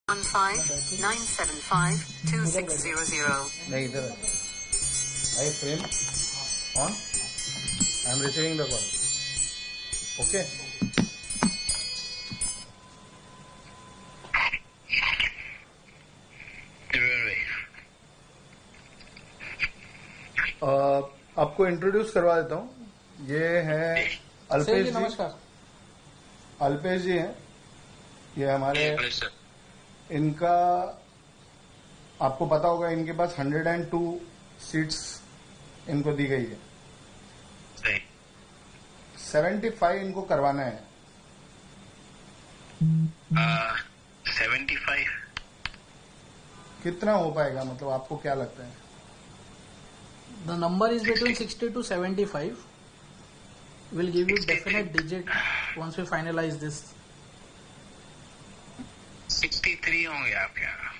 15-975-2600. नहीं इधर I frame on I am receiving the call okay आपको इंट्रोड्यूस करवा देता हूँ ये है अल्पेश जी। नमस्कार। अल्पेश जी हैं ये हमारे इनका आपको पता होगा इनके पास 102 सीट्स इनको दी गई है 75 इनको करवाना है 75 कितना हो पाएगा मतलब आपको क्या लगता है The number is between 60 to 75. We'll give you definite digit once we finalize this. 63 होंगे आपके यहाँ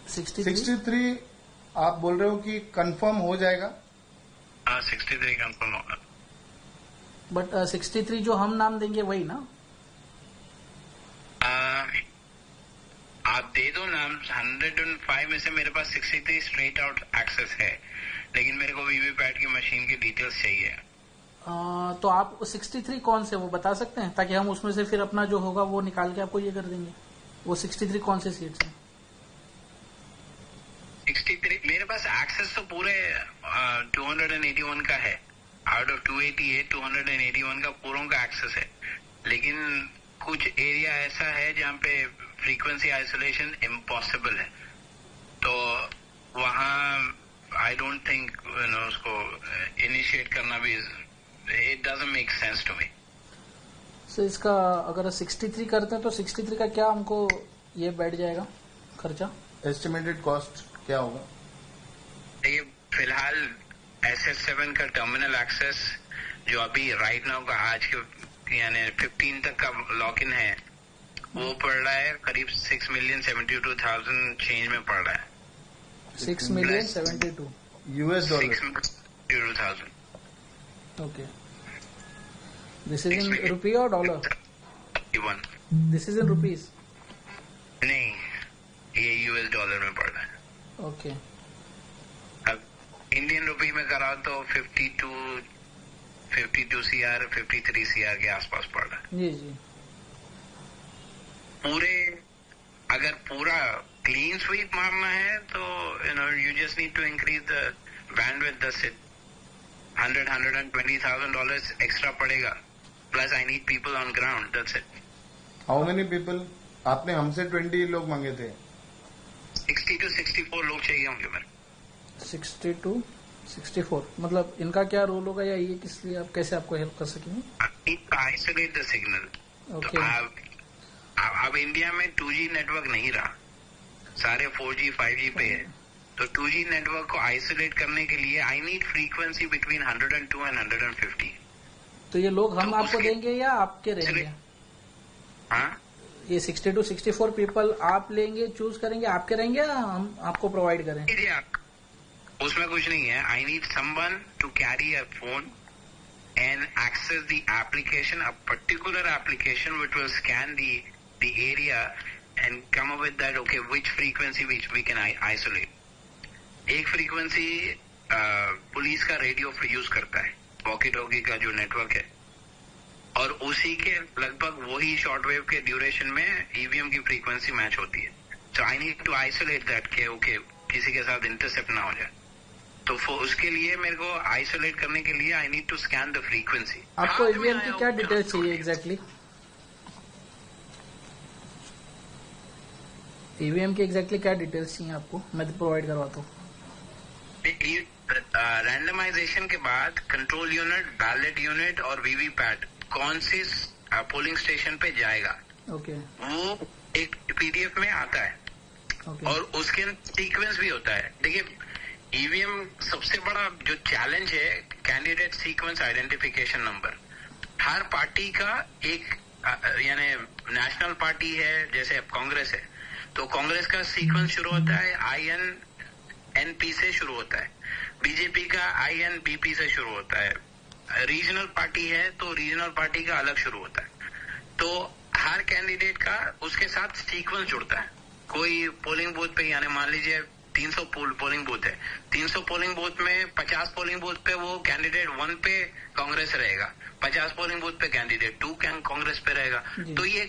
63 आप बोल रहे हो कि कंफर्म हो जाएगा 63 कंफर्म होगा बट 63 जो हम नाम देंगे वही ना आप दे दो नाम 105 में से मेरे पास 63 स्ट्रेट आउट एक्सेस है लेकिन मेरे को वीवीपैट की मशीन की डिटेल्स चाहिए तो आप 63 कौन से वो बता सकते हैं ताकि हम उसमें से फिर अपना जो होगा वो निकाल के आपको ये कर देंगे वो 63 कौन से सीट्स हैं 63 मेरे पास एक्सेस तो पूरे 281 का है आउट ऑफ 288 281 का पूरों का एक्सेस है लेकिन कुछ एरिया ऐसा है जहाँ पे फ्रीक्वेंसी आइसोलेशन इम्पॉसिबल है तो वहाँ आई डोंट थिंक उसको इनिशिएट करना भी it doesn't make sense to me so इसका अगर 63 करते हैं तो 63 का क्या हमको ये बैठ जाएगा खर्चा एस्टिमेटेड कॉस्ट क्या होगा ये फिलहाल SS7 का टर्मिनल एक्सेस जो अभी राइट नाउ का आज के यानी 15 तक का लॉक इन है वो पड़ रहा है करीब 6,72,000 चेंज में पड़ रहा है 6,72,000 US dollar 6,72,000 okay this is in rupee और dollar this is in rupees नहीं ये US डॉलर में पड़ रहा है ओके अब इंडियन रुपी में कराओ तो 52 CR 53 CR के आसपास पड़ रहा है जी जी अगर पूरा क्लीन स्वीप मारना है तो you just need to increase the bandwidth that's it $120,000 extra पड़ेगा plus I need people on ground that's it how many people आपने हमसे 20 लोग मांगे थे 60 to 64 लोग चाहिए होंगे मेरे 60 to 64 मतलब इनका क्या रोल होगा या ये किस लिए आप कैसे आपको हेल्प कर सकेंगे आइसोलेट द सिग्नल ओके अब इंडिया में 2G नेटवर्क नहीं रहा सारे 4G 5G पे है तो 2G नेटवर्क को आइसोलेट करने के लिए I need frequency between 102 and 150 तो ये लोग हम आपको देंगे या आपके रहेंगे हाँ ये 60 to 64 पीपल आप लेंगे चूज करेंगे आपके रहेंगे या हम आपको प्रोवाइड करें उसमें कुछ नहीं है I need someone to carry a phone and access the application, a particular application which will scan the area and come up with that, okay, which frequency which we can isolate. एक frequency police का radio use करता है walkie talkie का जो network है और उसी के लगभग वही शॉर्टवेव के ड्यूरेशन में ईवीएम की फ्रीक्वेंसी मैच होती है so I need to isolate that के ओके किसी के साथ इंटरसेप्ट ना हो जाए तो उसके लिए मेरे को आइसोलेट करने के लिए I need to scan the frequency आपको ईवीएम की क्या डिटेल्स चाहिए एग्जैक्टली ईवीएम की एग्जैक्टली क्या डिटेल्स चाहिए आपको मैं तो प्रोवाइड करवाता हूँ रैंडमाइजेशन के बाद कंट्रोल यूनिट बैलेट यूनिट और वीवीपैट कौन से पोलिंग स्टेशन पे जाएगा ओके वो एक पीडीएफ में आता है और उसके सीक्वेंस भी होता है देखिए ईवीएम सबसे बड़ा जो चैलेंज है कैंडिडेट सीक्वेंस आइडेंटिफिकेशन नंबर हर पार्टी का एक यानी नेशनल पार्टी है जैसे कांग्रेस है तो कांग्रेस का सीक्वेंस शुरू होता है INNP से शुरू होता है बीजेपी का INBP से शुरू होता है रीजनल पार्टी है तो रीजनल पार्टी का अलग शुरू होता है तो हर कैंडिडेट का उसके साथ सीक्वेंस जुड़ता है। कोई पोलिंग बूथ पे, यानी मान लीजिए 300 पोलिंग बूथ है, 300 पोलिंग बूथ में 50 पोलिंग बूथ पे वो कैंडिडेट 1 पे कांग्रेस रहेगा, 50 पोलिंग बूथ पे कैंडिडेट 2 कांग्रेस पे रहेगा। तो ये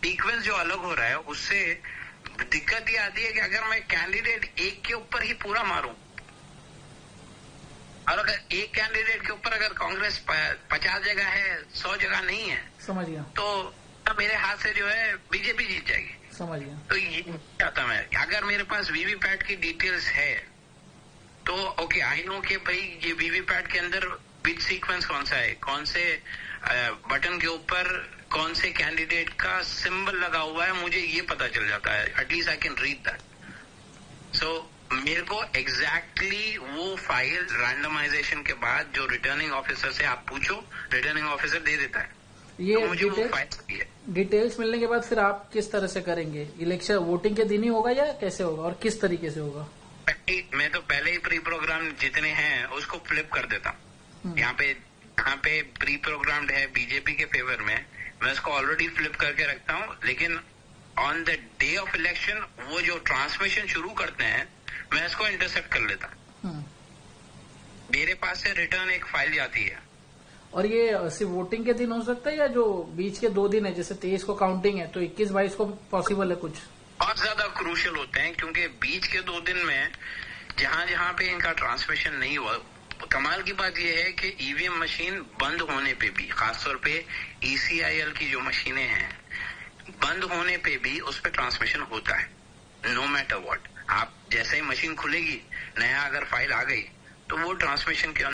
सीक्वेंस जो अलग हो रहा है, उससे दिक्कत ये आती है कि अगर मैं कैंडिडेट एक के ऊपर ही पूरा मारूं, और अगर एक कैंडिडेट के ऊपर अगर कांग्रेस 50 जगह है, 100 जगह नहीं है, समझ गया, तो मेरे हाथ से जो है बीजेपी जीत जाएगी। समझ गया। तो ये चाहता मैं, अगर मेरे पास वीवीपैट की डिटेल्स है तो ओके, आई नो कि भाई ये वीवीपैट के अंदर बिट सीक्वेंस कौन सा है, कौन से बटन के ऊपर कौन से कैंडिडेट का सिंबल लगा हुआ है, मुझे ये पता चल जाता है। At least I can read that. So मेरे को एग्जैक्टली वो फाइल रैंडमाइजेशन के बाद जो रिटर्निंग ऑफिसर से आप पूछो, रिटर्निंग ऑफिसर दे देता है। ये तो मुझे वो फाइल डिटेल्स मिलने के बाद फिर आप किस तरह से करेंगे? इलेक्शन वोटिंग के दिन ही होगा या कैसे होगा और किस तरीके से होगा? मैं तो पहले ही प्री प्रोग्राम जितने हैं उसको फ्लिप कर देता हूँ। यहाँ पे प्री प्रोग्राम्ड है बीजेपी के फेवर में, मैं उसको ऑलरेडी फ्लिप करके रखता हूँ। लेकिन on the day of election वो जो ट्रांसमिशन शुरू करते हैं, मैं इसको इंटरसेप्ट कर लेता हूँ। मेरे पास से रिटर्न एक फाइल जाती है। और ये सिर्फ वोटिंग के दिन हो सकता है या जो बीच के 2 दिन है, जैसे 23 को काउंटिंग है तो 21-22 को पॉसिबल है कुछ? बहुत ज्यादा क्रूशियल होते हैं, क्योंकि बीच के 2 दिन में जहां पे इनका ट्रांसमिशन नहीं हुआ, कमाल की बात यह है कि ईवीएम मशीन बंद होने पे भी, खासतौर पे ECIL की जो मशीनें हैं, बंद होने पे भी उस पर ट्रांसमिशन होता है, नो मैटर व्हाट। आप जैसे ही मशीन खुलेगी, नया अगर फाइल आ गई तो वो ट्रांसमिशन के